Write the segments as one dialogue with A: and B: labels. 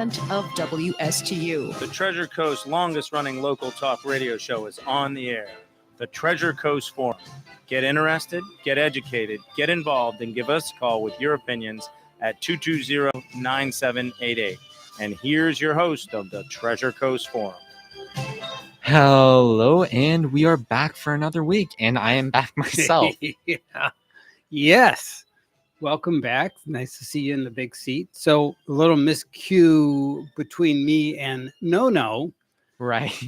A: of WSTU.
B: The Treasure Coast longest-running local talk radio show is on the air. The Treasure Coast Forum. Get interested, get educated, get involved, and give us a call with your opinions at 220-9788. And here's your host of the Treasure Coast Forum.
C: Hello, and we are back for another week, and I am back myself.
D: Yeah. Yes. Welcome back. Nice to see you in the big seat. So a little miscue between me and No.
C: Right.
D: She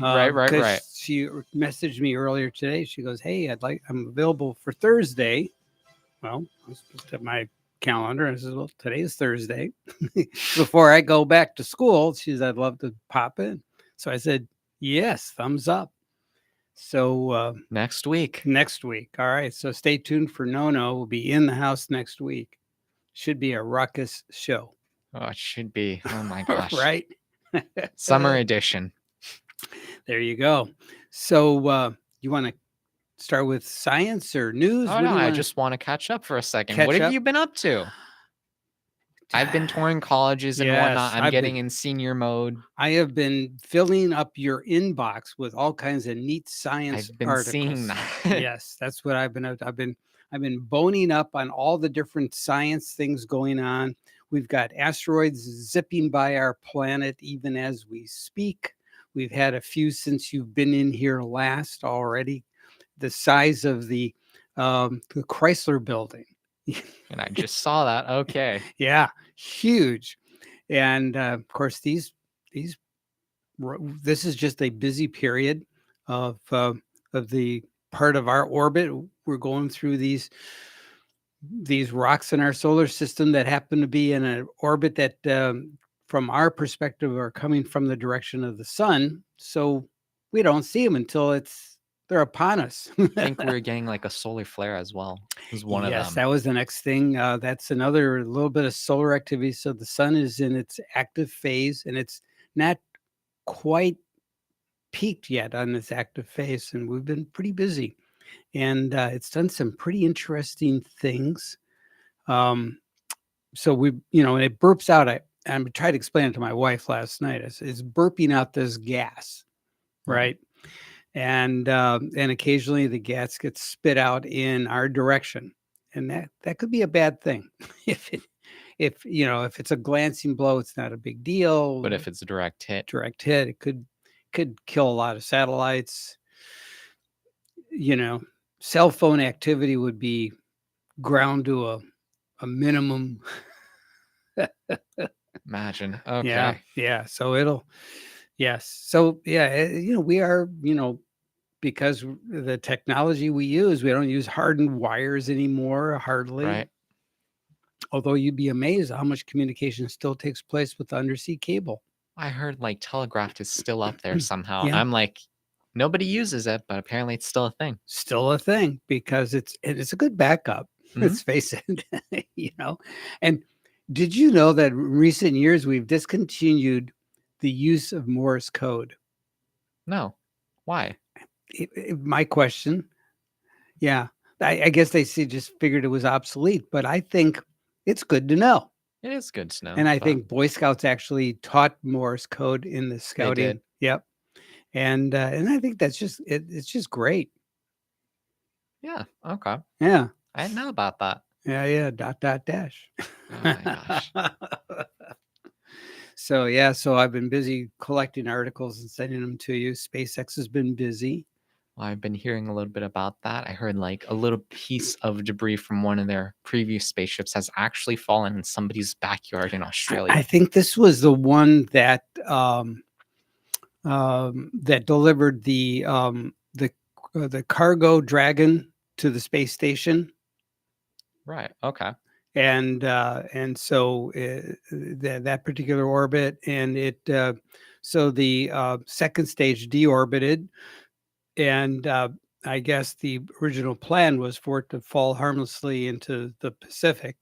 D: messaged me earlier today. She goes, "Hey, I'm available for Thursday." Well, I looked at my calendar and I said, "Well, today is Thursday." Before I go back to school, she said, "I'd love to pop in." So I said, "Yes, thumbs up." So
C: next week.
D: All right. So stay tuned for No. We'll be in the house next week. Should be a ruckus show.
C: Oh, it should be. Oh my gosh.
D: Right.
C: Summer edition.
D: There you go. So you want to start with science or news?
C: Oh, no, I just want to catch up for a second. What have you been up to? I've been touring colleges and whatnot. I'm getting in senior mode.
D: I have been filling up your inbox with all kinds of neat science
C: I've been
D: articles.
C: seeing that.
D: Yes, that's what I've been up to. I've been boning up on all the different science things going on. We've got asteroids zipping by our planet even as we speak. We've had a few since you've been in here last already. The size of the Chrysler building.
C: And I just saw that. Okay.
D: Yeah, huge. And of course, this is just a busy period of the part of our orbit. We're going through these rocks in our solar system that happen to be in an orbit that, from our perspective, are coming from the direction of the sun. So we don't see them until they're upon us.
C: I think we're getting like a solar flare as well. Is one of them.
D: Yes, that was the next thing. That's another little bit of solar activity. So the sun is in its active phase, and it's not quite peaked yet on this active phase. And we've been pretty busy, and it's done some pretty interesting things. So and it burps out. I tried to explain it to my wife last night. It's burping out this gas, right? And occasionally the gas gets spit out in our direction, and that could be a bad thing. If it's a glancing blow, it's not a big deal.
C: But if it's a direct hit,
D: it could kill a lot of satellites. Cell phone activity would be ground to a minimum.
C: Imagine. Okay.
D: Yeah. So yes. So we are, because the technology we use, we don't use hardened wires anymore, hardly.
C: Right.
D: Although you'd be amazed how much communication still takes place with the undersea cable.
C: I heard like telegraph is still up there somehow.
D: Yeah.
C: I'm like, nobody uses it, but apparently it's still a thing.
D: Still a thing because it's a good backup. Mm-hmm. Let's face it, And did you know that in recent years we've discontinued the use of Morse code?
C: No. Why?
D: My question. Yeah. I guess they just figured it was obsolete, but I think it's good to know.
C: It is good to know.
D: And I think Boy Scouts actually taught Morse code in the scouting.
C: They did.
D: Yep. And I think that's it's just great.
C: Yeah. Okay.
D: Yeah.
C: I didn't know about that.
D: Yeah. ... dash.
C: Oh my gosh.
D: So I've been busy collecting articles and sending them to you. SpaceX has been busy.
C: Well, I've been hearing a little bit about that. I heard like a little piece of debris from one of their previous spaceships has actually fallen in somebody's backyard in Australia.
D: I think this was the one that that delivered the cargo Dragon to the space station.
C: Right. Okay.
D: And so that particular orbit, and so the second stage deorbited, and I guess the original plan was for it to fall harmlessly into the Pacific.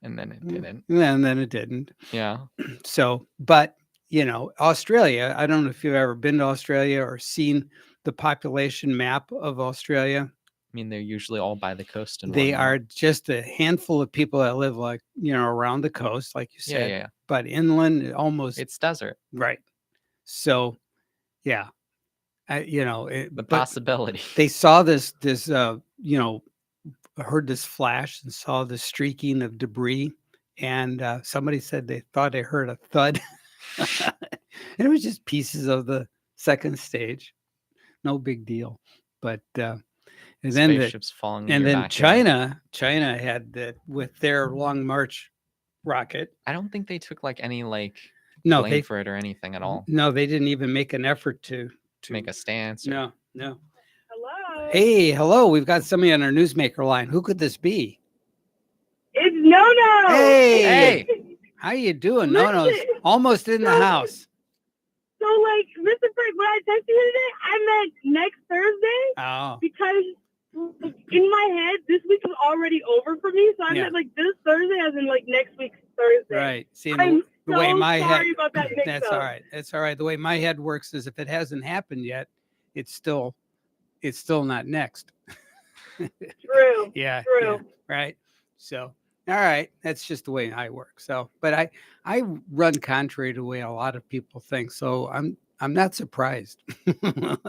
C: And then it didn't.
D: And then it didn't.
C: Yeah.
D: So, but Australia, I don't know if you've ever been to Australia or seen the population map of Australia.
C: mean, they're usually all by the coast and
D: They
C: whatnot.
D: are just a handful of people that live like, around the coast, like you
C: Yeah,
D: said,
C: yeah.
D: but inland almost
C: It's desert.
D: right. So, yeah,
C: The
D: but
C: possibility.
D: they saw this, heard this flash and saw the streaking of debris. And somebody said they thought they heard a thud. And it was just pieces of the second stage. No big deal. But and then
C: Spaceships falling in your backyard.
D: China had that with their Long March rocket.
C: I don't think they took like any
D: No,
C: blame for it or anything at all.
D: No, they didn't even make an effort to
C: Make a stance. Or...
D: No.
E: Hello.
D: Hey, hello. We've got somebody on our Newsmaker line. Who could this be?
E: It's No.
C: Hey.
D: How you doing? No, almost in the house.
E: So, Mr. Frank, when I texted you today, I meant next Thursday
D: Oh,
E: because in my head, this week was already over for me. So I meant this Thursday as in next week's Thursday.
D: right. See,
E: I'm
D: the
E: so
D: way my
E: sorry
D: head.
E: about that mix-up.
D: That's all right. That's all right. The way my head works is if it hasn't happened yet, it's still not next.
E: True.
D: Yeah.
E: True.
D: Yeah, right. So, all right. That's just the way I work. So, but I run contrary to the way a lot of people think. So I'm not surprised.
E: Well,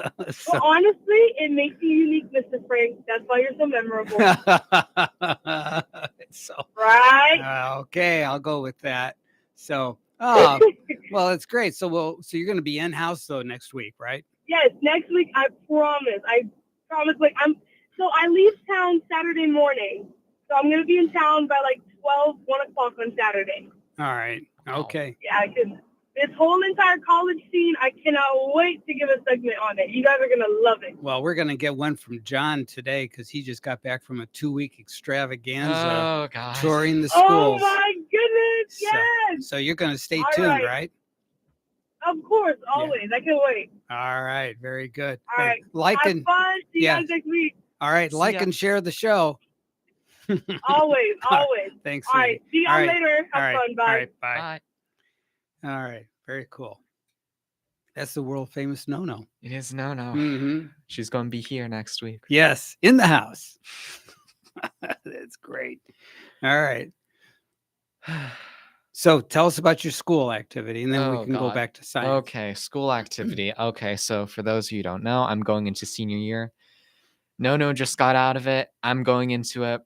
E: honestly, it makes you unique, Mr. Frank. That's why you're so memorable.
D: So,
E: Right?
D: okay, I'll go with that. So, well, it's great. So you're going to be in house though next week, right?
E: Yes, next week, I promise. I leave town Saturday morning. So I'm going to be in town by 1 o'clock on Saturday.
D: All right. Okay.
E: Yeah, this whole entire college scene, I cannot wait to give a segment on it. You guys are going to love it.
D: Well, we're going to get one from John today because he just got back from a 2-week extravaganza
C: Oh, God.
D: touring the
E: Oh,
D: schools.
E: my goodness. Yes.
D: So you're going to stay
E: All
D: tuned,
E: right.
D: right?
E: Of course. Always. I can't wait.
D: All right. Very good.
E: All right.
D: Like
E: Have
D: and
E: fun. See
D: yeah.
E: you guys next week.
D: all right.
C: See
D: Like
C: ya.
D: and share the show.
E: Always.
D: All right.
E: Always.
D: Thanks.
E: All right. See y'all
D: All right.
E: later.
D: All
E: Have
D: right.
E: fun. Bye.
D: All right. Bye.
C: Bye.
D: All right. Very cool. That's the world famous No.
C: It is no.
D: Mm-hmm.
C: She's going to be here next week.
D: Yes, in the house. That's great. All right. So tell us about your school activity, and then we
C: Oh,
D: can go
C: God.
D: back to science.
C: Okay, school activity. Okay, so for those of you who don't know, I'm going into senior year. No, just got out of it. I'm going into it.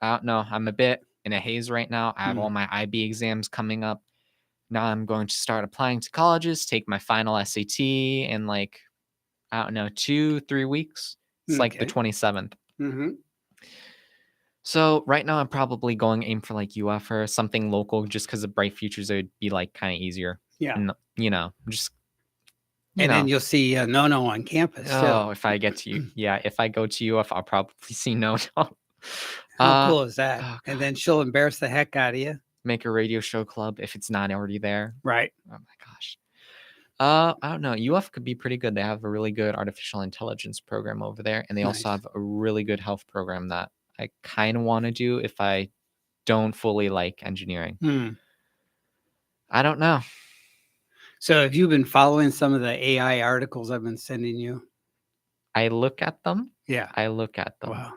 C: I don't know. I'm a bit in a haze right now. I have all my IB exams coming up. Now I'm going to start applying to colleges, take my final SAT in 2-3 weeks. It's like the
D: Okay.
C: 27th.
D: Mm-hmm.
C: So right now I'm probably going aim for UF or something local just because of bright futures. It would be kind of easier.
D: Yeah.
C: And, just.
D: And then you'll see No on campus.
C: Oh, if I get to if I go to UF, I'll probably see No.
D: How cool is that?
C: oh,
D: And then she'll embarrass the heck out of you.
C: Make a radio show club if it's not already there.
D: Right.
C: Oh my gosh. I don't know. UF could be pretty good. They have a really good artificial intelligence program over there, and they also
D: Nice.
C: have a really good health program that I kind of want to do if I don't fully like engineering. I don't know.
D: So have you been following some of the AI articles I've been sending you?
C: I look at them.
D: Yeah.
C: I look at them.
D: Wow.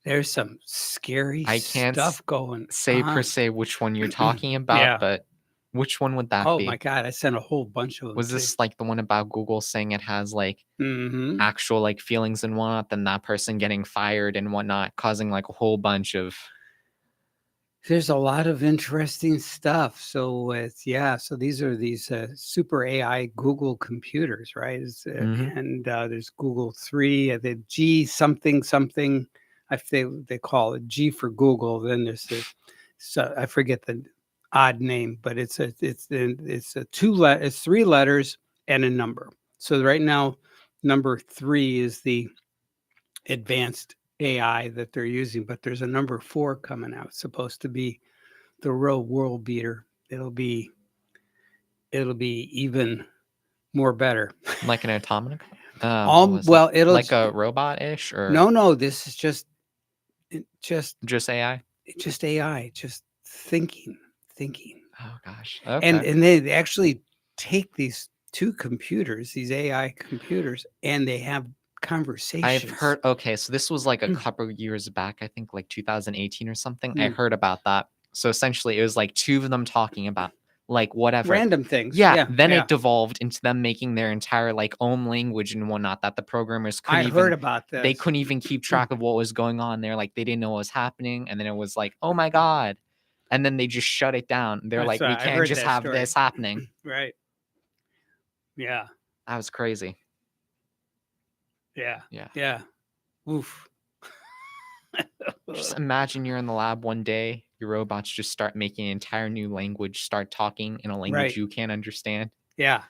D: There's some scary
C: I can't
D: stuff going
C: Say
D: on.
C: per se which one you're talking about,
D: Yeah.
C: but which one would that
D: Oh
C: be?
D: my God. I sent a whole bunch of them.
C: Was this the one about Google saying it has
D: Mm-hmm.
C: actual feelings and whatnot, then that person getting fired and whatnot, causing a whole bunch of
D: There's a lot of interesting stuff. So so these are these super AI Google computers, right?
C: Mhm.
D: And there's Google 3, the G something. They call it G for Google. Then there's I forget the odd name, but it's 3 letters and a number. So right now, number 3 is the advanced AI that they're using, but there's a number 4 coming out. It's supposed to be the real world beater. It'll be even more better.
C: like an automaton.
D: Well, it'll
C: like a robot-ish or
D: no. This is just
C: AI.
D: just AI, just thinking.
C: Oh gosh. Okay.
D: And they actually take these 2 computers, these AI computers, and they have conversations.
C: I've heard. Okay, so this was like a couple of years back. I think like 2018 or something. I heard about that. So essentially, it was like two of them talking about like whatever
D: random things.
C: Yeah. Then it devolved into them making their entire like own language and whatnot that the programmers couldn't
D: I
C: even.
D: heard about this.
C: They couldn't even keep track of what was going on there. Like they didn't know what was happening, and then it was like, oh my god, and then they just shut it down. They're like, we
D: I've
C: can't
D: heard
C: just
D: that
C: have
D: story.
C: this happening.
D: Right. Yeah.
C: That was crazy.
D: Yeah.
C: Yeah.
D: Yeah. Oof.
C: Just imagine you're in the lab one day, your robots just start making an entire new language, start talking in a language
D: Right.
C: you can't understand.
D: Yeah.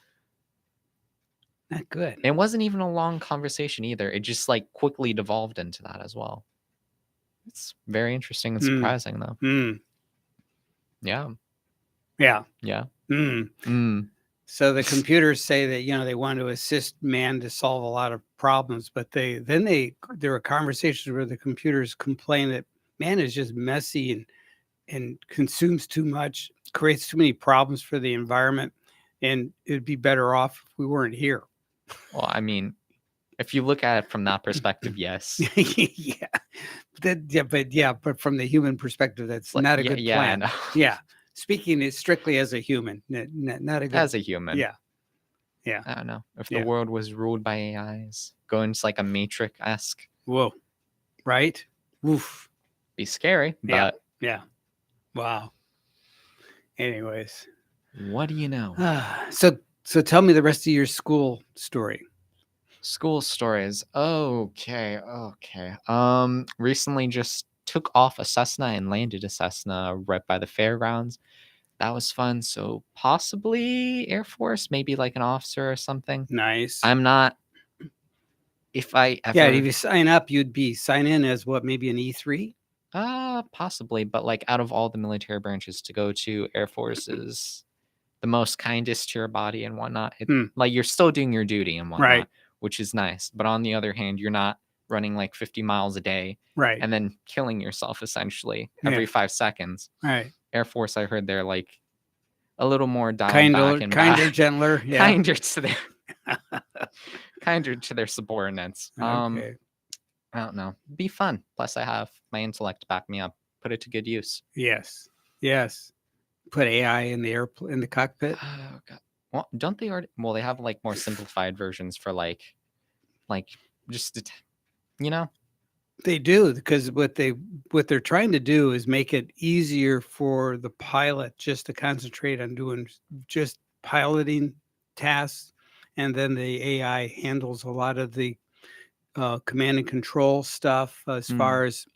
D: Not good.
C: It wasn't even a long conversation either. It just like quickly devolved into that as well. It's very interesting and surprising though. Yeah.
D: Yeah.
C: Yeah.
D: So the computers say that, you know, they want to assist man to solve a lot of problems, but there were conversations where the computers complain that man is just messy and consumes too much, creates too many problems for the environment, and it'd be better off if we weren't here.
C: Well, I mean, if you look at it from that perspective, yes.
D: But from the human perspective, that's
C: Like,
D: not a good plan.
C: I know.
D: Yeah. Speaking it strictly as a human, not a good.
C: As a human.
D: Yeah. Yeah.
C: I don't know. If the world was ruled by AIs, go into like a Matrix-esque.
D: Whoa. Right? Woof.
C: Be scary, but
D: Yeah. Wow. Anyways.
C: What do you know?
D: So tell me the rest of your school story.
C: School stories. Okay. Recently just took off a Cessna and landed a Cessna right by the fairgrounds. That was fun. So possibly Air Force, maybe like an officer or something.
D: Nice.
C: I'm not. If I ever.
D: Yeah, if you sign up, you'd sign in as what, maybe an E3?
C: Possibly, but like out of all the military branches to go to, Air Force is the most kindest to your body and whatnot. Like you're still doing your duty and whatnot,
D: Right.
C: which is nice. But on the other hand, you're not running like 50 miles a day,
D: Right.
C: and then killing yourself essentially every 5 seconds.
D: Right.
C: Air Force, I heard they're like a little more dialed back and
D: kinder, gentler,
C: kinder to their subordinates.
D: Okay.
C: I don't know. Be fun. Plus, I have my intellect to back me up. Put it to good use.
D: Yes. Put AI in the cockpit.
C: Oh God. Well, don't they already? Well, they have like more simplified versions for like just
D: They do, because what they're trying to do is make it easier for the pilot just to concentrate on doing just piloting tasks, and then the AI handles a lot of the command and control stuff as far as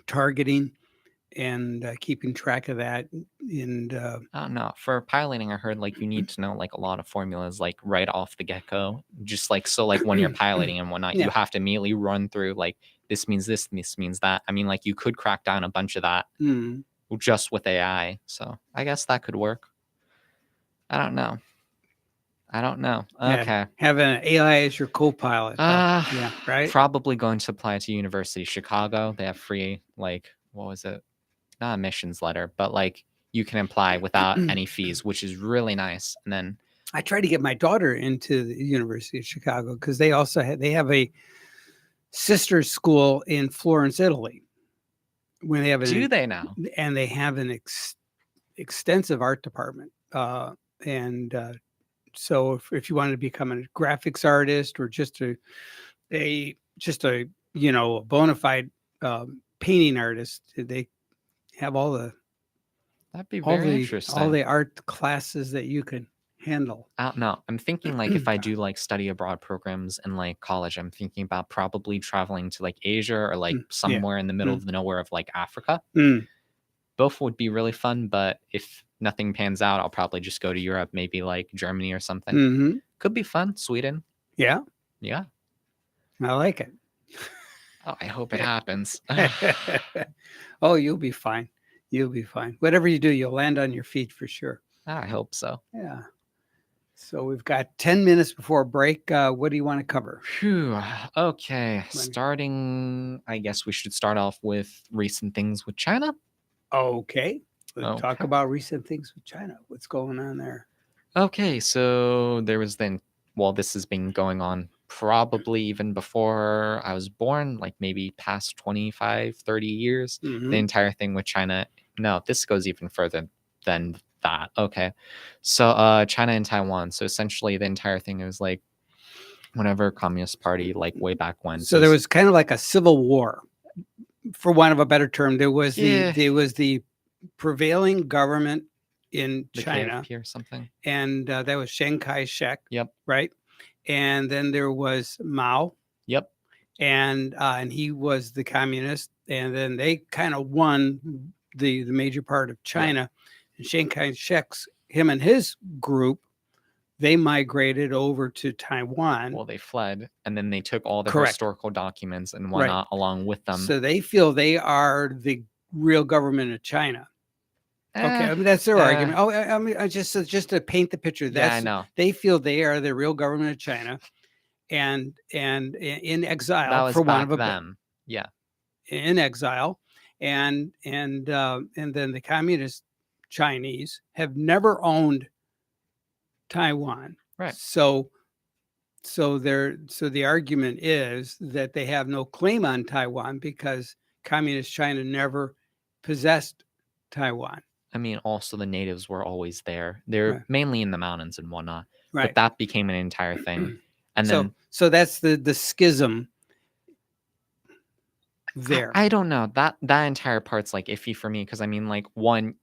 D: targeting and keeping track of that. And
C: I don't know. For piloting, I heard like you need to know like a lot of formulas like right off the get-go. Just like so like when you're piloting and whatnot, you have to immediately run through like this means this means that. I mean, like you could crack down a bunch of that just with AI. So I guess that could work. I don't know. Okay.
D: Have an AI as your co-pilot. Yeah, right.
C: Probably going to apply to University of Chicago. They have free, like, what was it? Not a missions letter, but like you can apply without any fees, which is really nice. And then
D: I tried to get my daughter into the University of Chicago because they also have a sister school in Florence, Italy. When they have
C: do they now?
D: And they have an extensive art department. So if you wanted to become a graphics artist or just a bona fide painting artist, they have
C: that'd be very interesting.
D: All the art classes that you can handle.
C: I don't know. I'm thinking like if I do like study abroad programs in like college, I'm thinking about probably traveling to like Asia or like somewhere in the middle of the nowhere of like Africa. Both would be really fun, but if nothing pans out, I'll probably just go to Europe, maybe like Germany or something. Could be fun. Sweden.
D: Yeah. I like it.
C: Oh, I hope it happens.
D: Oh, you'll be fine. Whatever you do, you'll land on your feet for sure.
C: I hope so.
D: Yeah. So we've got 10 minutes before break. What do you want to cover?
C: Phew. Okay. I guess we should start off with recent things with China.
D: Okay. Let's talk about recent things with China. What's going on there?
C: Okay. So there was this has been going on probably even before I was born, like maybe past 25, 30 years.
D: Mhm.
C: The entire thing with China. No, this goes even further than that. Okay. So China and Taiwan. So essentially the entire thing was like whenever Communist Party, like way back when.
D: So there was kind of like a civil war, for want of a better term. There was
C: Yeah.
D: the prevailing government in
C: the
D: China,
C: KFP or something.
D: and that was Chiang Kai-shek,
C: Yep.
D: right? And then there was Mao,
C: Yep.
D: and he was the communist, and then they kind of won the major part of China. And Chiang Kai-shek's, him and his group, they migrated over to Taiwan.
C: Well, they fled, and then they took all the
D: Correct.
C: historical documents and whatnot along with them.
D: So they feel they are the real government of China. Okay, I mean, that's their argument. Oh, I mean, just to paint the picture. That's,
C: I know.
D: They feel they are the real government of China, and in exile,
C: That was
D: for one
C: back
D: of a
C: them. Yeah.
D: in exile, and then the communist Chinese have never owned Taiwan.
C: Right.
D: So the argument is that they have no claim on Taiwan because communist China never possessed Taiwan.
C: I mean, also the natives were always there. They're
D: Right.
C: mainly in the mountains and whatnot.
D: Right.
C: But that became an entire thing. And then
D: so that's the schism there.
C: I don't know. That entire part's like iffy for me because I mean, like, one,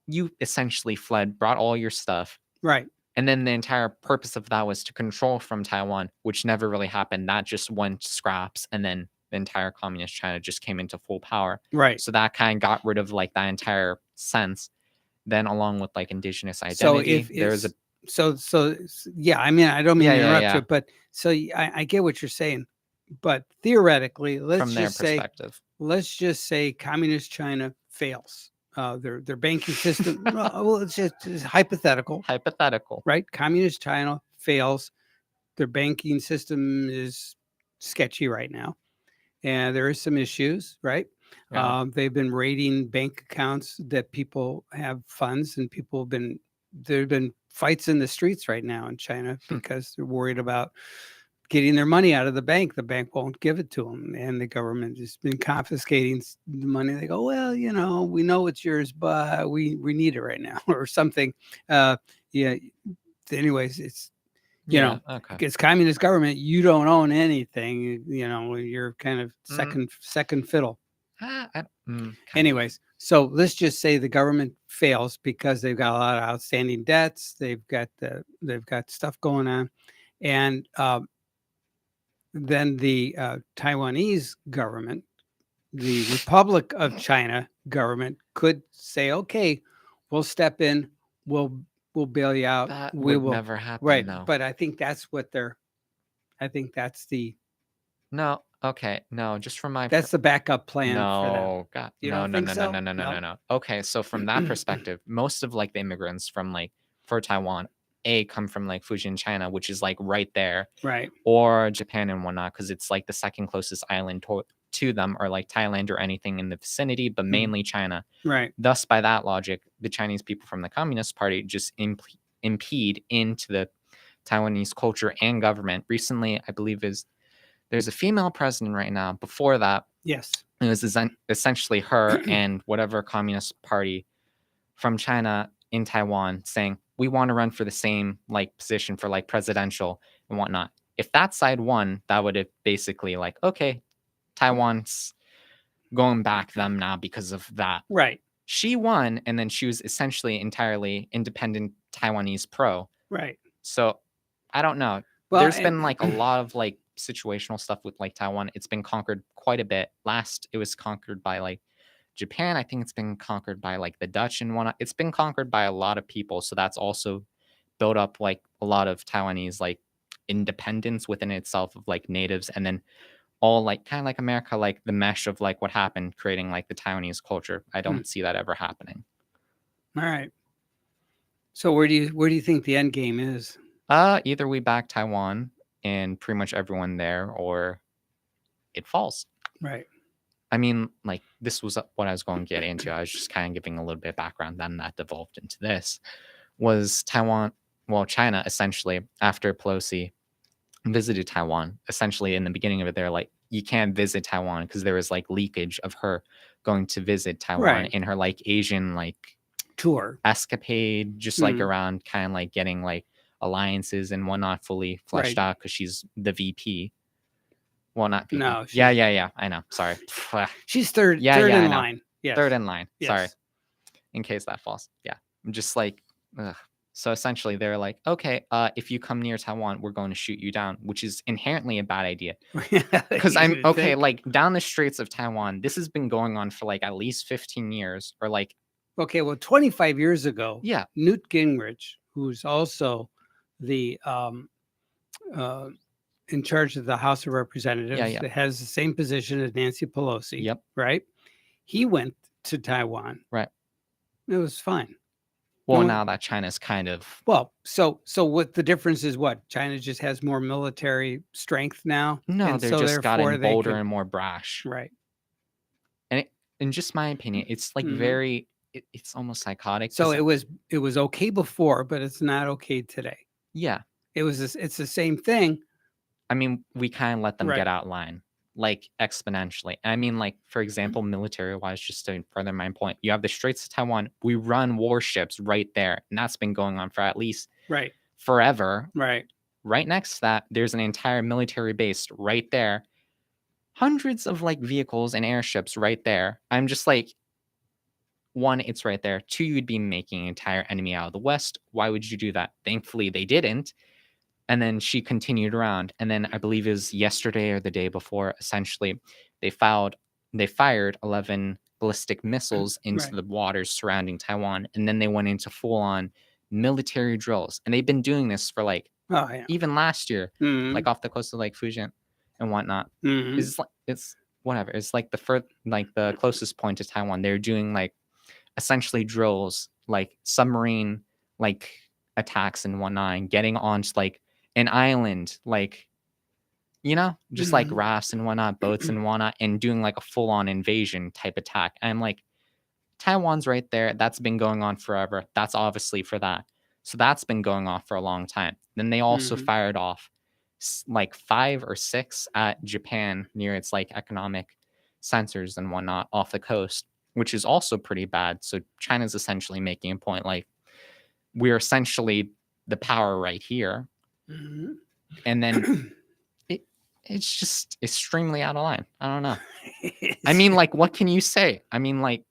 C: you essentially fled, brought all your stuff.
D: Right.
C: And then the entire purpose of that was to control from Taiwan, which never really happened. That just went scraps, and then the entire communist China just came into full power.
D: Right.
C: So that kind of got rid of like that entire sense. Then along with like indigenous identity, there's a
D: yeah. I mean, I don't mean to interrupt
C: yeah.
D: you, but so I get what you're saying, but theoretically,
C: from their perspective.
D: Let's just say communist China fails. Their banking system. Well, it's hypothetical.
C: Hypothetical.
D: Right? Communist China fails. Their banking system is sketchy right now, and there are some issues. Right?
C: Yeah.
D: They've been raiding bank accounts that people have funds, and there have been fights in the streets right now in China because they're worried about getting their money out of the bank. The bank won't give it to them, and the government has been confiscating the money. They go, well, we know it's yours, but we need it right now, or something. Yeah. Anyways, it's
C: okay.
D: it's communist government. You don't own anything. You're kind of second fiddle. Anyways, so let's just say the government fails because they've got a lot of outstanding debts. They've got stuff going on, and then the Taiwanese government, the Republic of China government, could say, "Okay, we'll step in. We'll bail you out.
C: That
D: will
C: never happen.
D: Right,
C: no.
D: but I think that's what they're. I think that's the.
C: No. Okay. No. Just from my.
D: That's the backup plan. For them.
C: No. God.
D: You
C: No.
D: don't
C: No.
D: think
C: No.
D: so?
C: No. No. No. No. No. Okay. So from that perspective, most of like the immigrants from like for Taiwan, come from like Fujian, China, which is like right there,
D: Right.
C: or Japan and whatnot, because it's like the second closest island to them, or like Thailand or anything in the vicinity, but mainly China.
D: Right.
C: Thus, by that logic, the Chinese people from the Communist Party just impede into the Taiwanese culture and government. Recently, I believe there's a female president right now. Before that,
D: Yes,
C: it was essentially her and whatever Communist Party from China in Taiwan saying, we want to run for the same like position for like presidential and whatnot. If that side won, that would have basically like, okay, Taiwan's going back them now because of that.
D: right.
C: She won, and then she was essentially entirely independent Taiwanese pro.
D: Right.
C: So I don't know.
D: Well,
C: There's been like a lot of like situational stuff with like Taiwan. It's been conquered quite a bit. Last, it was conquered by like Japan. I think it's been conquered by like the Dutch and whatnot. It's been conquered by a lot of people. So that's also built up like a lot of Taiwanese like independence within itself of like natives, and then all like kind of like America, like the mesh of like what happened, creating like the Taiwanese culture. I don't see that ever happening.
D: All right. So where do you think the end game is?
C: Either we back Taiwan and pretty much everyone there, or it falls.
D: Right.
C: I mean, like this was what I was going to get into. I was just kind of giving a little bit of background, then that devolved into this. Was China essentially after Pelosi visited Taiwan. Essentially, in the beginning of it, they're like, you can't visit Taiwan because there was like leakage of her going to visit Taiwan
D: Right.
C: in her like Asian like
D: Tour.
C: escapade, just like
D: Mhm.
C: around kind of like getting like alliances and whatnot fully fleshed
D: Right.
C: out because she's the VP. Well, not VP.
D: No,
C: Yeah. I know. Sorry.
D: She's third
C: Yeah,
D: in
C: I know.
D: line. Yes.
C: Third in line. Sorry.
D: Yes.
C: In case that falls. Yeah. I'm just like, ugh. So essentially, they're like, okay, if you come near Taiwan, we're going to shoot you down, which is inherently a bad idea. Because
D: You
C: I'm
D: would
C: okay,
D: think.
C: like down the straits of Taiwan, this has been going on for like at least 15 years or like,
D: Okay, well, 25 years ago,
C: yeah,
D: Newt Gingrich, who's also the uh, in charge of the House of Representatives,
C: yeah.
D: that has the same position as Nancy Pelosi,
C: Yep.
D: right? He went to Taiwan.
C: Right.
D: It was fine.
C: Well,
D: No-
C: now that China's kind of,
D: Well, so what the difference is? What China just has more military strength now.
C: no,
D: and
C: they're
D: so
C: just
D: therefore
C: gotten
D: they
C: bolder
D: could-
C: and more brash.
D: right.
C: And in just my opinion, it's like
D: Mhm.
C: very, it's almost psychotic.
D: So
C: 'cause
D: it was okay before, but it's not okay today.
C: yeah,
D: It's the same thing.
C: I mean, we kind of let them
D: Right.
C: get out line like exponentially. I mean, like, for example, military wise, just to further my point, you have the Straits of Taiwan. We run warships right there. And that's been going on for at least
D: Right.
C: forever.
D: Right.
C: Right next to that, there's an entire military base right there. Hundreds of like vehicles and airships right there. I'm just like, one, it's right there. Two, you'd be making an entire enemy out of the West. Why would you do that? Thankfully, they didn't. And then she continued around. And then I believe it was yesterday or the day before, essentially, they fired 11 ballistic missiles into
D: Right.
C: the waters surrounding Taiwan. And then they went into full on military drills. And they've been doing this for like
D: Oh yeah.
C: even last year,
D: Mhm.
C: like off the coast of like Fujian and whatnot.
D: Mhm.
C: It's whatever. It's like the closest point to Taiwan. They're doing like essentially drills, like submarine like attacks and whatnot, and getting onto like an island, like just like
D: Mhm.
C: rafts and whatnot, boats and whatnot, and doing like a full on invasion type attack. And I'm like, Taiwan's right there. That's been going on forever. That's obviously for that. So that's been going on for a long time. Then they also
D: Mhm.
C: fired off like 5 or 6 at Japan near its like economic sensors and whatnot off the coast, which is also pretty bad. So China's essentially making a point like we're essentially the power right here.
D: Mhm.
C: And then it's just extremely out of line. I don't know. I mean, like, what can you say? I mean, like,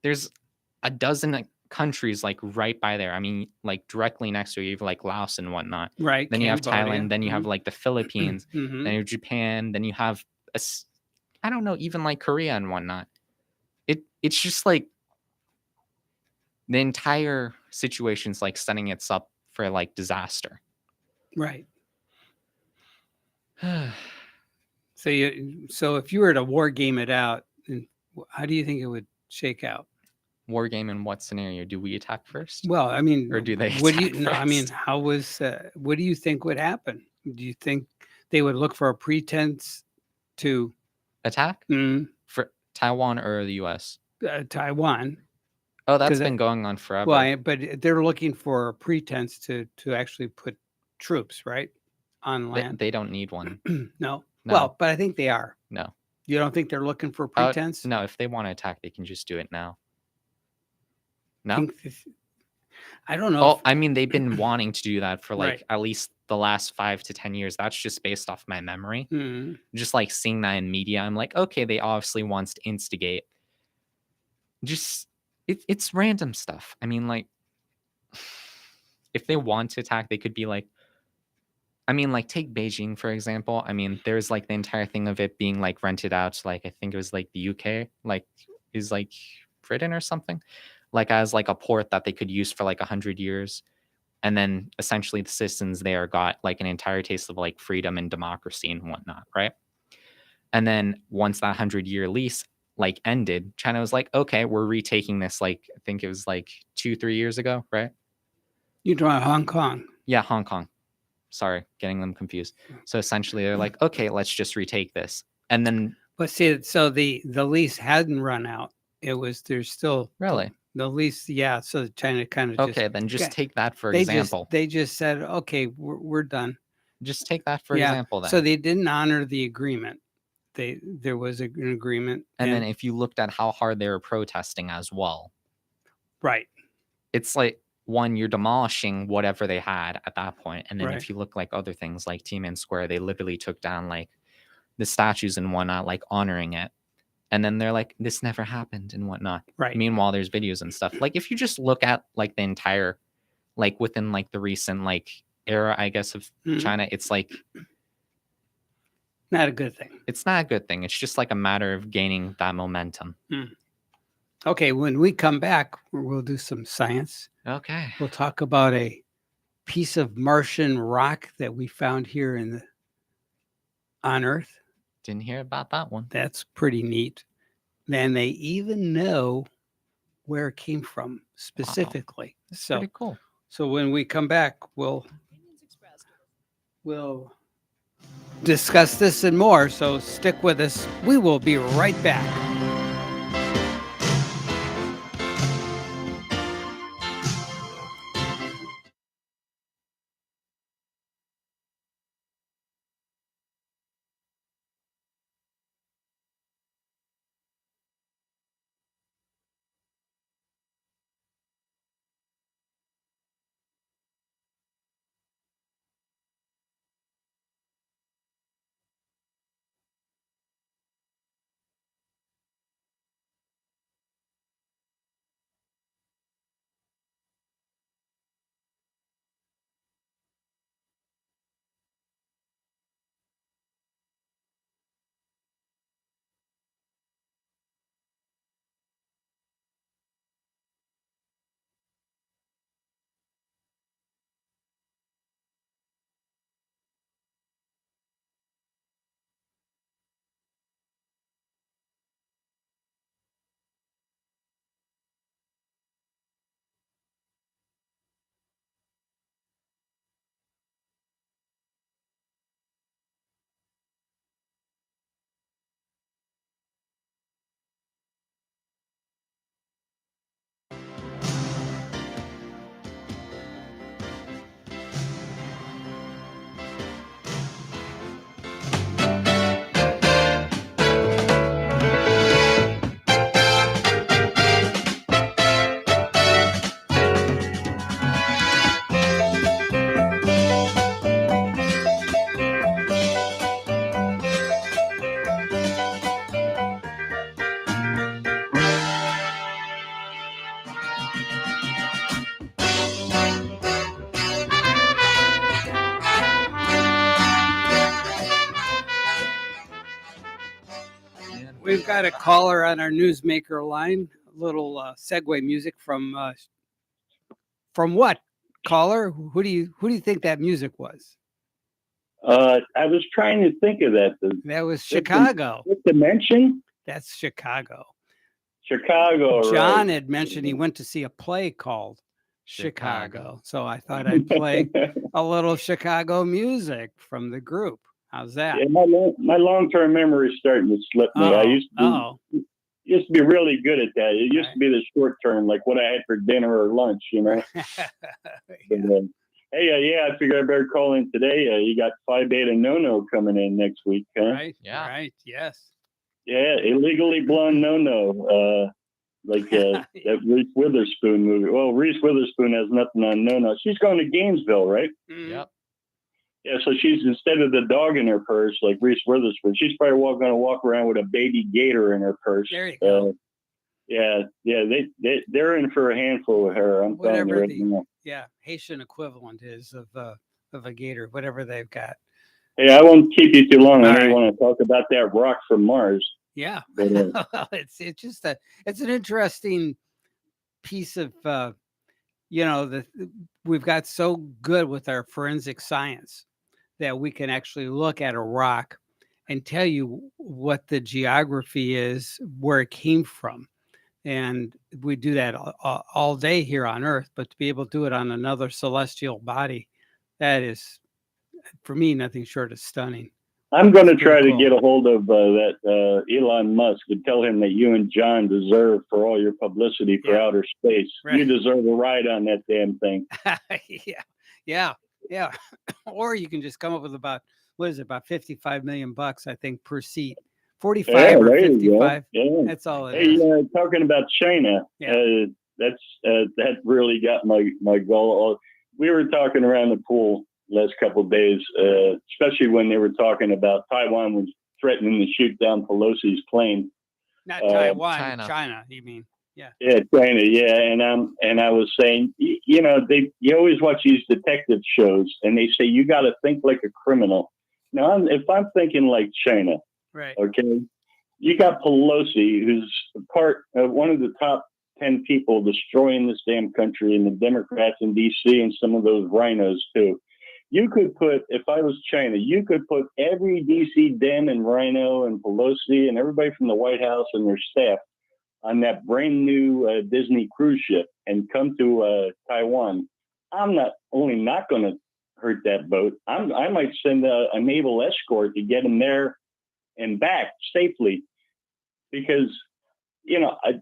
C: there's a dozen countries like right by there. I mean, like directly next to you, you have like Laos and whatnot.
D: Right.
C: Then you have
D: Cambodia.
C: Thailand. Then you have like the Philippines.
D: Mhm.
C: Then you have Japan. Then you have I don't know, even like Korea and whatnot. It's just like the entire situation's like setting us up for like disaster.
D: Right. So if you were to war game it out, then how do you think it would shake out?
C: War game in what scenario? Do we attack first?
D: Well, I mean,
C: Or do they
D: What do you?
C: attack
D: No, I mean,
C: first?
D: what do you think would happen? Do you think they would look for a pretense to
C: Attack for Taiwan or the U.S.?
D: Taiwan?
C: Oh, that's
D: 'Cause
C: been going on forever.
D: Well, but they're looking for a pretense to actually put troops right on land.
C: They don't need one.
D: No.
C: No.
D: Well, but I think they are.
C: No.
D: You don't think they're looking for a pretense?
C: No, if they want to attack, they can just do it now. No?
D: I don't know.
C: Oh, I mean, they've been wanting to do that for like
D: Right.
C: at least the last 5 to 10 years. That's just based off my memory.
D: Mhm.
C: Just like seeing that in media, I'm like, okay, they obviously wants to instigate. Just it's random stuff. I mean, like, if they want to attack, they could be like, I mean, like, take Beijing, for example. I mean, there's like the entire thing of it being like rented out to like, I think it was like the UK, like is like Britain or something, like as like a port that they could use for like 100 years. And then essentially the citizens there got like an entire taste of like freedom and democracy and whatnot, right? And then once that 100-year lease like ended, China was like, okay, we're retaking this. Like, I think it was like 2-3 years ago, right?
D: You're talking about Hong Kong.
C: Yeah, Hong Kong. Sorry, getting them confused. So essentially they're like, okay, let's just retake this. And then
D: But see, so the lease hadn't run out. There's still
C: Really?
D: the lease. Yeah. So China kind of
C: okay, then just
D: yeah,
C: take that for
D: they
C: example.
D: they just said, okay, we're done.
C: Just take that for
D: Yeah.
C: example then.
D: So they didn't honor the agreement. There was an agreement.
C: And then if you looked at how hard they were protesting as well,
D: right.
C: it's like, one, you're demolishing whatever they had at that point. And then
D: Right.
C: if you look like other things like Tiananmen Square, they literally took down like the statues and whatnot, like honoring it. And then they're like, this never happened and whatnot.
D: Right.
C: Meanwhile, there's videos and stuff. Like if you just look at like the entire, like within like the recent like era, I guess, of
D: Mhm.
C: China, it's like,
D: Not a good thing.
C: it's not a good thing. It's just like a matter of gaining that momentum.
D: Okay, when we come back, we'll do some science.
C: Okay.
D: We'll talk about a piece of Martian rock that we found here on Earth.
C: Didn't hear about that one.
D: That's pretty neat. And they even know where it came from specifically.
C: That's
D: So,
C: pretty cool.
D: so when we come back, we'll discuss this and more. So stick with us. We will be right back. We've got a caller on our Newsmaker line. A little segue music from what? Caller? Who do you think that music was?
F: I was trying to think of that.
D: That was Chicago.
F: What dimension?
D: That's Chicago.
F: Chicago.
D: John
F: right.
D: had mentioned he went to see a play called Chicago. So I thought I'd play a little Chicago music from the group. How's that?
F: Yeah, my long-term memory is starting to slip me. I used to be really good at that. It used to be the short term, like what I had for dinner or lunch, you know. Hey, I figured I better call in today. You got Phi Beta No coming in next week, huh?
D: Right.
C: Yeah.
D: Right. Yes.
F: Yeah, Illegally Blonde No. Like that Reese Witherspoon movie. Well, Reese Witherspoon has nothing on No. She's going to Gainesville, right?
C: Yep.
F: Yeah, so she's, instead of the dog in her purse, like Reese Witherspoon, she's probably going to walk around with a baby gator in her purse.
D: There you go.
F: They're in for a handful with her. I'm telling you right now.
D: Yeah, Haitian equivalent is of a gator, whatever they've got.
F: Hey, I won't keep you too long.
D: All
F: I may
D: right.
F: want to talk about that rock from Mars.
D: Yeah,
F: But,
D: well, it's just it's an interesting piece of we've got so good with our forensic science that we can actually look at a rock and tell you what the geography is, where it came from. And we do that all day here on Earth, but to be able to do it on another celestial body, that is, for me, nothing short of stunning.
F: I'm going to try
D: cool.
F: to get a hold of that Elon Musk and tell him that you and John deserve, for all your publicity for outer space.
D: Right.
F: You deserve a ride on that damn thing.
D: Yeah. or you can just come up with about, what is it, about 55 million bucks, I think, per seat. 45
F: Yeah,
D: or
F: there you go.
D: 55.
F: Yeah.
D: That's all it
F: Hey,
D: is.
F: talking about China,
D: Yeah.
F: that really got my goal. We were talking around the pool last couple of days, especially when they were talking about Taiwan was threatening to shoot down Pelosi's plane.
D: Not Taiwan,
C: China.
D: China, you mean? Yeah.
F: Yeah, China. Yeah, and I was saying, you always watch these detective shows, and they say you got to think like a criminal. Now, if I'm thinking like China,
D: Right.
F: okay, you got Pelosi, who's one of the top 10 people destroying this damn country, and the Democrats in D.C. and some of those rhinos too. You could put, if I was China, you could put every D.C. Dem and rhino and Pelosi and everybody from the White House and their staff on that brand new Disney cruise ship and come to Taiwan. I'm not only not going to hurt that boat, I might send a naval escort to get them there and back safely, because can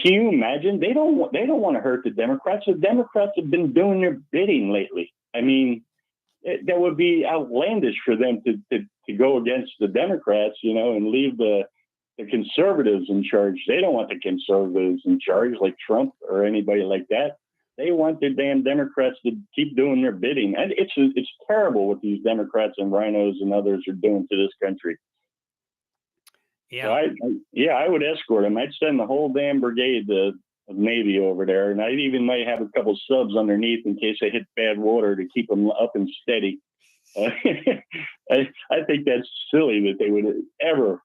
F: you imagine? They don't want to hurt the Democrats. The Democrats have been doing their bidding lately. I mean, that would be outlandish for them to go against the Democrats, and leave the conservatives in charge. They don't want the conservatives in charge, like Trump or anybody like that. They want the damn Democrats to keep doing their bidding. And it's terrible what these Democrats and rhinos and others are doing to this country.
D: Yeah.
F: So I would escort them. I'd send the whole damn brigade of Navy over there, and I even might have a couple subs underneath in case they hit bad water to keep them up and steady. I think that's silly that they would ever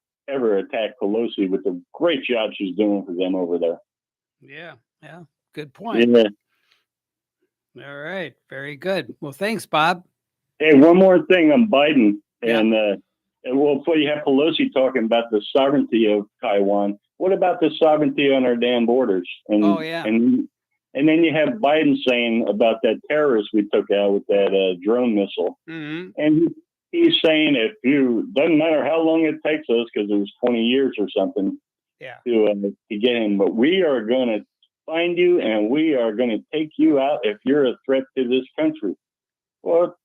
F: attack Pelosi with the great job she's doing for them over there.
D: Yeah. Good point.
F: Yeah.
D: All right. Very good. Well, thanks, Bob.
F: Hey, one more thing on Biden.
D: Yeah.
F: And before you have Pelosi talking about the sovereignty of Taiwan, what about the sovereignty on our damn borders? And, and then you have Biden saying about that terrorist we took out with that drone missile.
D: Mm-hmm.
F: And he's saying doesn't matter how long it takes us, because it was 20 years or something, to get him, but we are going to find you and we are going to take you out if you're a threat to this country. Well,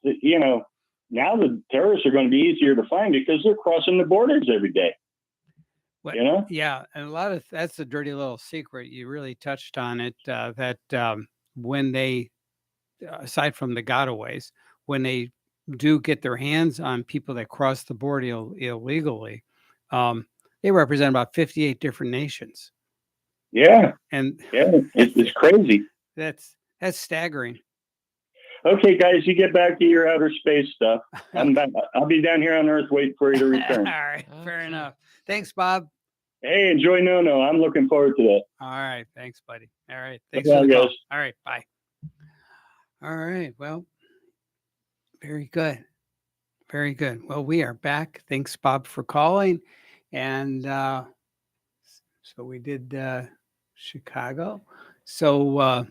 F: now the terrorists are going to be easier to find because they're crossing the borders every day.
D: Yeah, and that's a dirty little secret. You really touched on it. That when they, aside from the gotaways, when they do get their hands on people that cross the border illegally, they represent about 58 different nations.
F: Yeah,
D: and
F: it's crazy.
D: That's staggering.
F: Okay, guys, you get back to your outer space stuff. I'm back. I'll be down here on Earth waiting for you to return.
D: All right, fair enough. Thanks, Bob.
F: Hey, enjoy No. I'm looking forward to that.
D: All right, thanks, buddy. All right, thanks for the call. All right, bye. All right, well, very good. Very good. Well, we are back. Thanks, Bob, for calling. And so we did Chicago. So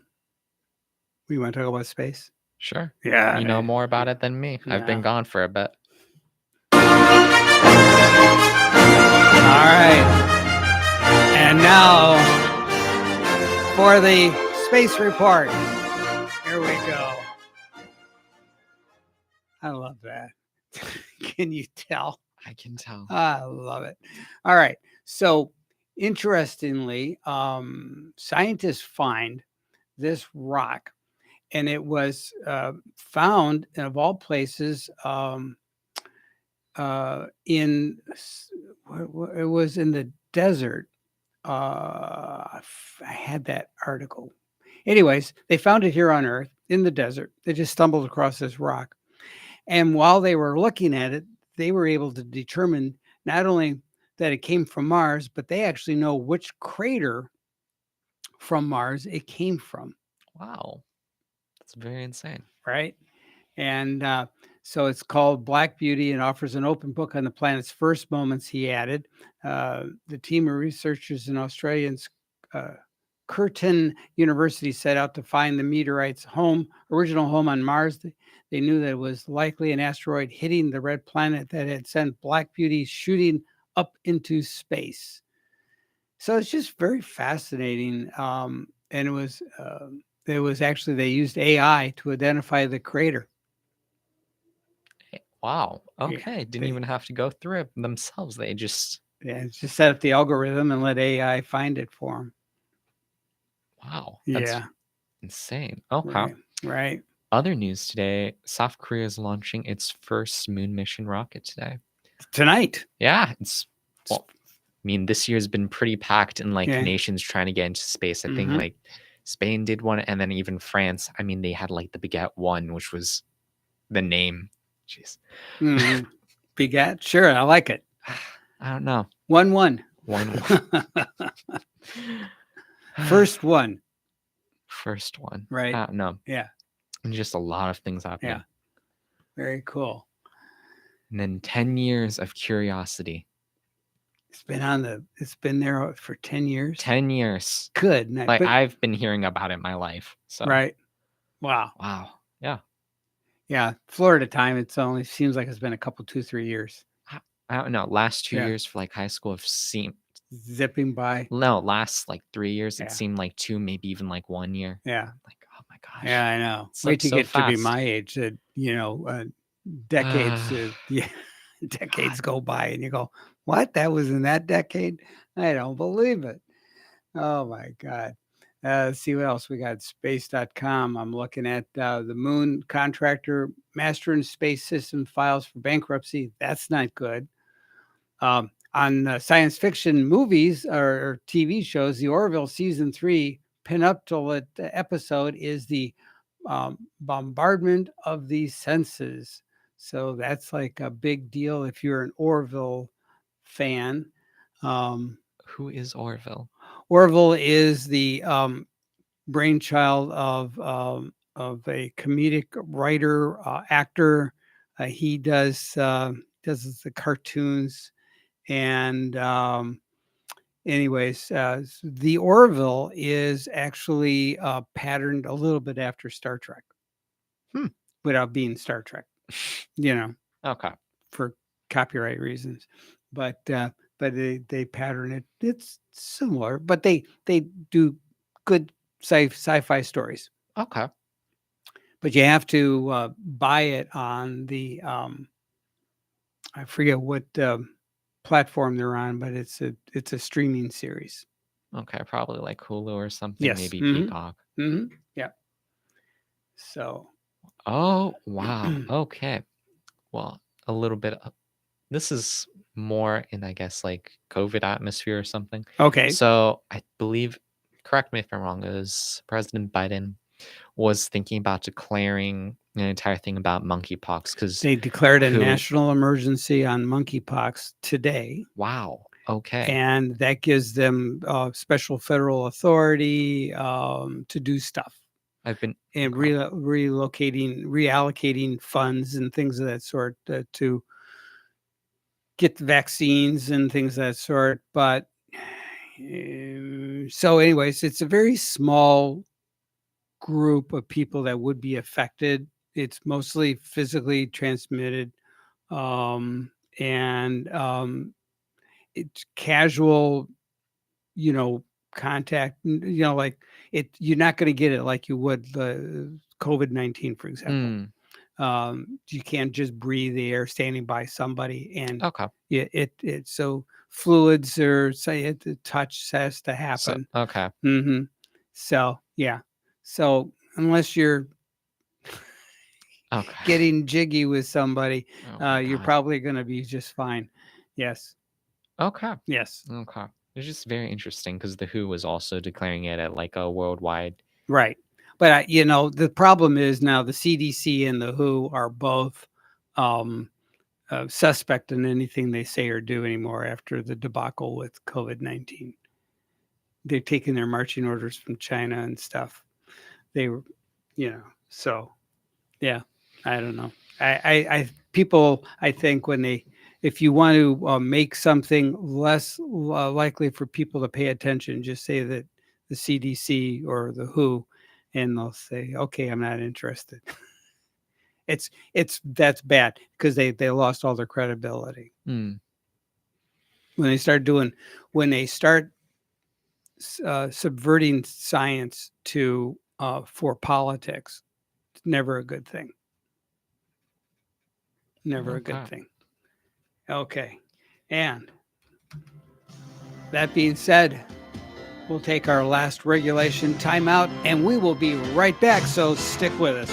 D: we want to talk about space?
C: Sure.
D: Yeah.
C: You know more about it than me. I've been gone for a bit.
D: All right. And now for the space report. Here we go. I love that. Can you tell?
C: I can tell.
D: I love it. All right. So interestingly, scientists find this rock, and it was found, of all places, it was in the desert. I had that article. Anyways, they found it here on Earth in the desert. They just stumbled across this rock. And while they were looking at it, they were able to determine not only that it came from Mars, but they actually know which crater from Mars it came from.
C: Wow. That's very insane.
D: Right? And so it's called Black Beauty and offers an open book on the planet's first moments, he added. The team of researchers in Australia's Curtin University set out to find the meteorite's original home on Mars. They knew that it was likely an asteroid hitting the red planet that had sent Black Beauty shooting up into space. So it's just very fascinating. And it was actually, they used AI to identify the crater.
C: Wow.
D: Yeah,
C: Okay. Didn't
D: they-
C: even have to go through it themselves. They just
D: Yeah, just set up the algorithm and let AI find it for them.
C: wow. That's
D: Yeah,
C: insane. Okay.
D: right, right.
C: Other news today: South Korea is launching its first moon mission rocket today.
D: Tonight.
C: Yeah, well, I mean, this year's been pretty packed in like
D: Yeah.
C: nations trying to get into space. I think
D: Mhm.
C: like Spain did one, and then even France. I mean, they had like the Baguette one, which was the name. Jeez,
D: Mhm. Begat? Sure, I like it.
C: I don't know.
D: 1-1.
C: One
D: First one.
C: first one.
D: Right.
C: I don't know.
D: Yeah.
C: And just a lot of things happening.
D: Yeah. Very cool.
C: And then 10 years of curiosity.
D: It's been there for 10 years.
C: 10 years.
D: Good.
C: Like I've been hearing about it my life. So
D: right. Wow.
C: wow. Yeah.
D: Yeah. Florida time, it's only seems like it's been a couple, 2-3 years.
C: I don't know. Last 2
D: Yeah.
C: years for like high school have seemed
D: Zipping by.
C: no, last like 3 years,
D: Yeah.
C: it seemed like 2, maybe even like 1 year.
D: Yeah.
C: Like, oh my gosh.
D: Yeah, I know.
C: It's
D: Wait
C: like
D: till
C: so
D: you get to be
C: fast.
D: my age. Decades. Yeah. Decades
C: God.
D: go by and you go, what? That was in that decade? I don't believe it. Oh my God. Let's see what else we got. Space.com. I'm looking at the moon contractor master and space system files for bankruptcy. That's not good. On science fiction movies or TV shows, the Orville season 3 penultimate episode is the bombardment of the senses. So that's like a big deal if you're an Orville fan.
C: Who is Orville?
D: Orville is the brainchild of a comedic writer, actor. He does the cartoons, and anyways, the Orville is actually patterned a little bit after Star Trek, without being Star Trek,
C: Okay.
D: for copyright reasons. But they pattern it. It's similar, but they do good sci-fi stories.
C: Okay.
D: But you have to buy it on the I forget what platform they're on, but it's a streaming series.
C: Okay. Probably like Hulu or something.
D: Yes.
C: Maybe
D: Mhm.
C: Peacock.
D: Yeah. So
C: Oh, wow. Okay. Well, a little bit of this is more in, I guess, like COVID atmosphere or something.
D: okay,
C: So I believe, correct me if I'm wrong, is President Biden was thinking about declaring an entire thing about monkeypox because
D: they declared a
C: who-
D: national emergency on monkeypox today,
C: wow. Okay.
D: and that gives them special federal authority to do stuff.
C: I've been
D: And
C: okay.
D: reallocating funds and things of that sort to get the vaccines and things of that sort. But so anyways, it's a very small group of people that would be affected. It's mostly physically transmitted, and it's casual, contact, like you're not going to get it like you would the COVID-19, for example. You can't just breathe the air standing by somebody, and
C: Okay.
D: so fluids or say the touch has to
C: So
D: happen.
C: okay.
D: So yeah, so unless you're
C: Okay.
D: getting jiggy with somebody,
C: Oh my
D: you're
C: God.
D: probably going to be just fine. Yes.
C: Okay.
D: Yes.
C: Okay. It's just very interesting because the WHO was also declaring it at like a worldwide.
D: Right. But the problem is now the CDC and the WHO are both suspect in anything they say or do anymore after the debacle with COVID-19. They've taken their marching orders from China and stuff. They were, so yeah, I don't know. People, I think if you want to make something less likely for people to pay attention, just say that the CDC or the WHO, and they'll say, okay, I'm not interested. That's bad because they lost all their credibility.
C: Mm.
D: When they start subverting science for politics, it's never a good thing. Never a good
C: Okay.
D: thing. Okay. And that being said, we'll take our last regulation timeout and we will be right back. So stick with us.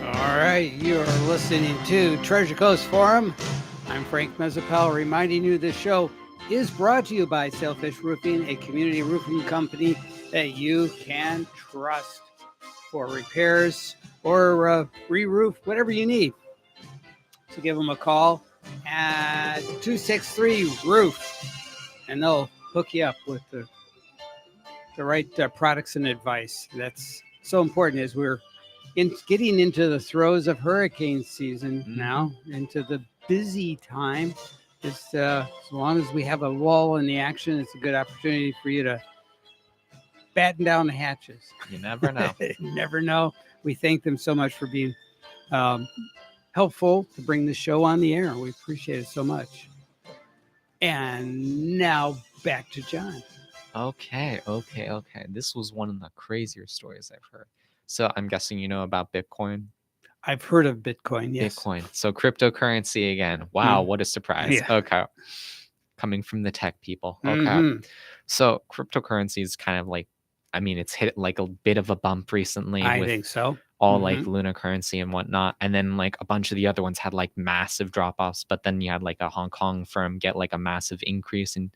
D: All right, you are listening to Treasure Coast Forum. I'm Frank Mezzapel, reminding you this show is brought to you by Sailfish Roofing, a community roofing company that you can trust for repairs or re-roof, whatever you need. So give them a call at 263-ROOF, and they'll hook you up with the right products and advice. That's so important as we're getting into the throes of hurricane season now, into the busy time. As long as we have a lull in the action, it's a good opportunity for you to batten down the hatches.
C: You never know.
D: You never know. We thank them so much for being helpful to bring the show on the air. We appreciate it so much. And now back to John.
C: Okay. This was one of the crazier stories I've heard. So I'm guessing you know about Bitcoin.
D: I've heard of Bitcoin, yes.
C: Bitcoin. So cryptocurrency again. Wow, what a surprise.
D: Yeah.
C: Okay. Coming from the tech people. Okay. So cryptocurrency is kind of like, I mean, it's hit like a bit of a bump recently
D: I
C: with
D: think so.
C: all like Luna currency and whatnot. And then like a bunch of the other ones had like massive drop-offs, but then you had like a Hong Kong firm get like a massive increase and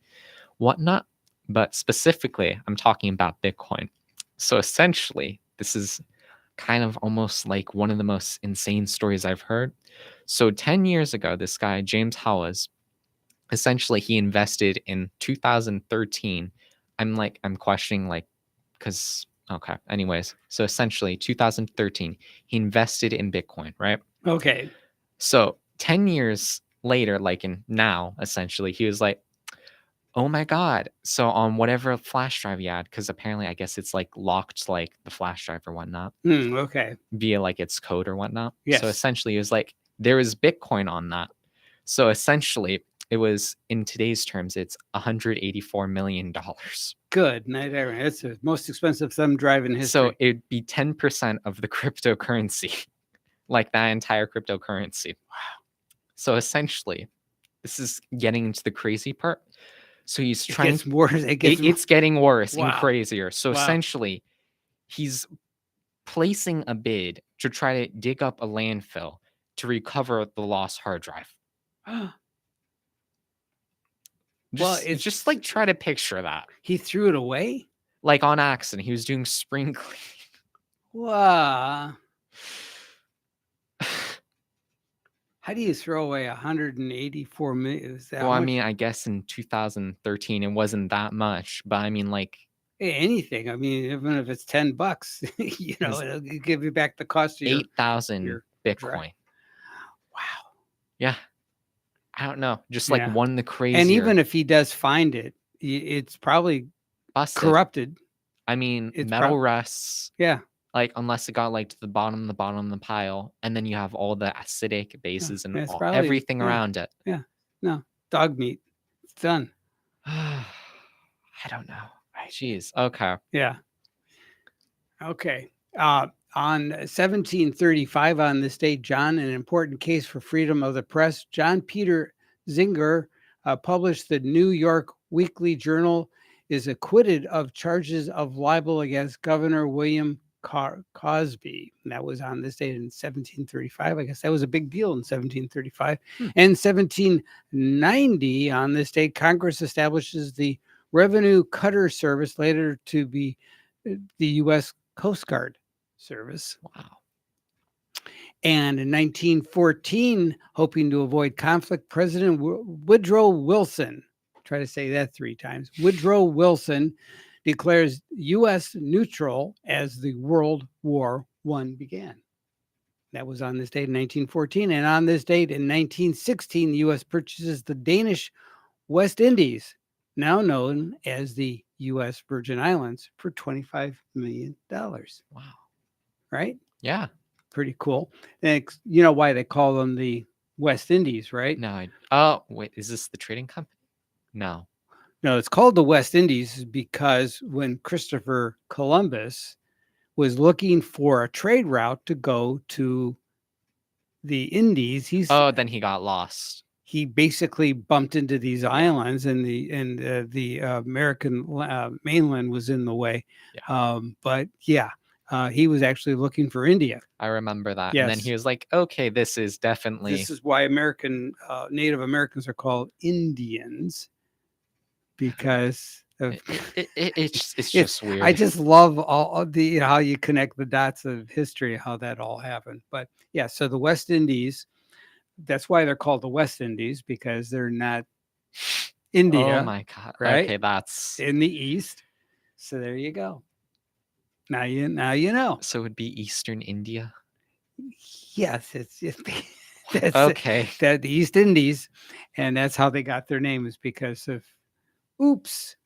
C: whatnot. But specifically, I'm talking about Bitcoin. So essentially, this is kind of almost like one of the most insane stories I've heard. So 10 years ago, this guy, James Howes, essentially he invested in 2013. I'm questioning like, because, okay, anyways. So essentially 2013, he invested in Bitcoin, right?
D: Okay.
C: So 10 years later, like in now, essentially, he was like, oh my God. So on whatever flash drive you had, because apparently I guess it's like locked like the flash drive or whatnot
D: Okay.
C: via like its code or whatnot.
D: Yes.
C: So essentially it was like there was Bitcoin on that. So essentially it it was in today's terms, it's $184 million.
D: Good night, Aaron. It's the most expensive thumb drive in history.
C: So it'd be 10% of the cryptocurrency, like that entire cryptocurrency. Wow. So essentially, this is getting into the crazy part. So he's trying.
D: It gets worse.
C: It's getting worse and
D: Wow.
C: crazier. So
D: Wow.
C: essentially, he's placing a bid to try to dig up a landfill to recover the lost hard drive.
D: Well,
C: It's just like try to picture that.
D: He threw it away?
C: Like on accident. He was doing spring cleaning.
D: Wow. How do you throw away 184 million? Is that
C: Well, I
D: much?
C: mean, I guess in 2013 it wasn't that much, but I mean, like
D: Anything. I mean, even if it's $10, you know, it'll give you back the cost of
C: 8,000 Bitcoin.
D: drive. Wow.
C: Yeah. I don't know. Just like one of the crazier.
D: And even if he does find it, it's probably
C: busted.
D: Corrupted.
C: I mean,
D: It's
C: metal rusts.
D: Yeah.
C: Like, unless it got like to the bottom of the pile, and then you have all the acidic bases and everything around it.
D: Yeah. No. Dog meat. It's done.
C: I don't know. Jeez. Okay.
D: Yeah. Okay. On 1735, on this date, John, an important case for freedom of the press, John Peter Zinger published the New York Weekly Journal, is acquitted of charges of libel against Governor William Cosby. And that was on this date in 1735. I guess that was a big deal in 1735. And 1790, on this date, Congress establishes the Revenue Cutter Service, later to be the U.S. Coast Guard Service.
C: Wow.
D: And in 1914, hoping to avoid conflict, President Woodrow Wilson, try to say that 3 times, Woodrow Wilson declares U.S. neutral as the World War I began. That was on this date in 1914. And on this date in 1916, the U.S. purchases the Danish West Indies, now known as the U.S. Virgin Islands, for $25 million.
C: Wow.
D: Right?
C: Yeah.
D: Pretty cool. And you know why they call them the West Indies, right?
C: No. Oh, wait. Is this the trading company? No.
D: No, it's called the West Indies because when Christopher Columbus was looking for a trade route to go to the Indies,
C: then he got lost.
D: He basically bumped into these islands, and the American mainland was in the way.
C: Yeah.
D: But yeah, he was actually looking for India.
C: I remember that.
D: Yes.
C: And then he was like, okay, this is
D: why Native Americans are called Indians, because of
C: it's just weird.
D: I just love all of the how you connect the dots of history, how that all happened. But yeah, so the West Indies, that's why they're called the West Indies, because they're not India.
C: Oh my God.
D: Right?
C: Okay, that's
D: in the East. So there you go. Now you know.
C: So it would be Eastern India?
D: Yes, that's
C: okay.
D: That the East Indies, and that's how they got their name, is because of oops.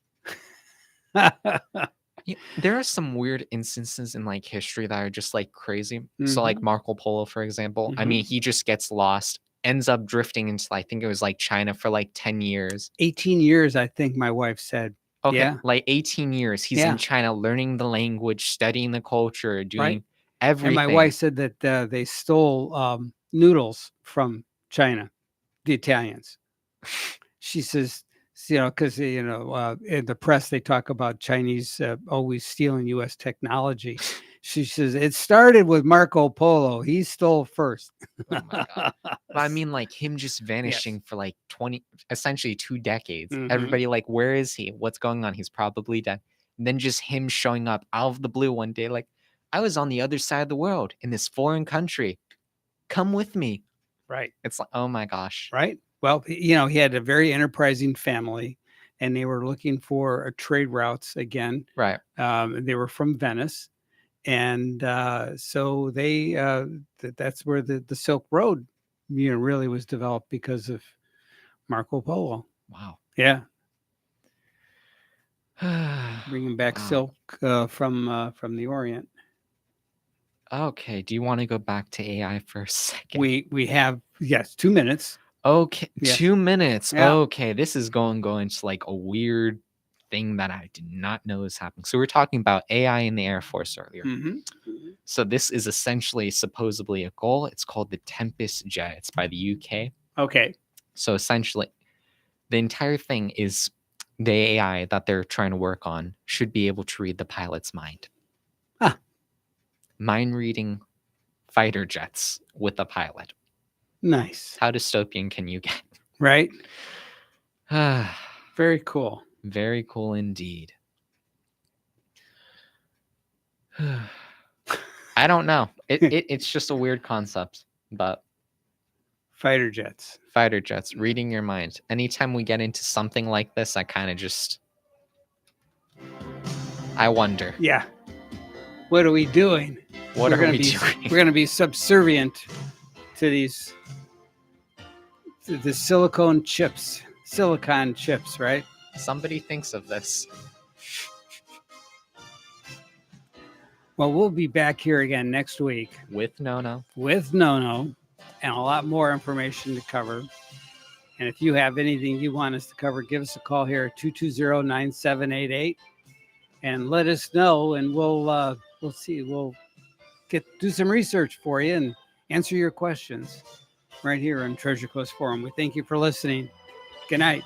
C: There are some weird instances in like history that are just like crazy. So like Marco Polo, for example. I mean, he just gets lost, ends up drifting into, I think it was like China for like 10 years.
D: 18 years, I think my wife said.
C: Okay,
D: yeah.
C: Like 18 years. He's in China learning the language, studying the culture, doing everything.
D: And my wife said that they stole noodles from China, the Italians. She says, because, in the press, they talk about Chinese always stealing U.S. technology. She says, it started with Marco Polo. He stole first.
C: Oh my God. But I mean, like him just vanishing for like essentially 2 decades. Everybody like, where is he? What's going on? He's probably dead. And then just him showing up out of the blue one day, like, I was on the other side of the world in this foreign country. Come with me.
D: Right.
C: It's like, oh my gosh.
D: Right. Well, he had a very enterprising family, and they were looking for trade routes again.
C: Right.
D: They were from Venice. And so they that's where the Silk Road really was developed, because of Marco Polo.
C: Wow.
D: Yeah. Bringing back silk from the Orient.
C: Okay. Do you want to go back to AI for a second?
D: We have 2 minutes.
C: Okay,
D: Yes.
C: 2 minutes.
D: Yeah.
C: Okay, this is going to like a weird thing that I did not know is happening. So we're talking about AI in the Air Force earlier.
D: Mhm.
C: So this is essentially supposedly a goal. It's called the Tempest Jet. It's by the UK.
D: Okay.
C: So essentially, the entire thing is the AI that they're trying to work on should be able to read the pilot's mind.
D: Huh.
C: Mind reading fighter jets with the pilot.
D: Nice.
C: How dystopian can you get?
D: Right? Very cool.
C: Very cool indeed. I don't know. It's just a weird concept, but
D: Fighter jets.
C: fighter jets, reading your mind. Anytime we get into something like this, I kind of just I wonder.
D: Yeah. What are we doing?
C: What
D: We're
C: are
D: gonna
C: we
D: be,
C: doing?
D: We're going to be subservient to the silicon chips, right?
C: Somebody thinks of this.
D: Well, we'll be back here again next week
C: With Nono.
D: with Nono and a lot more information to cover. And if you have anything you want us to cover, give us a call here at 220-9788 and let us know, and we'll see. We'll do some research for you and answer your questions right here on Treasure Coast Forum. We thank you for listening. Good night.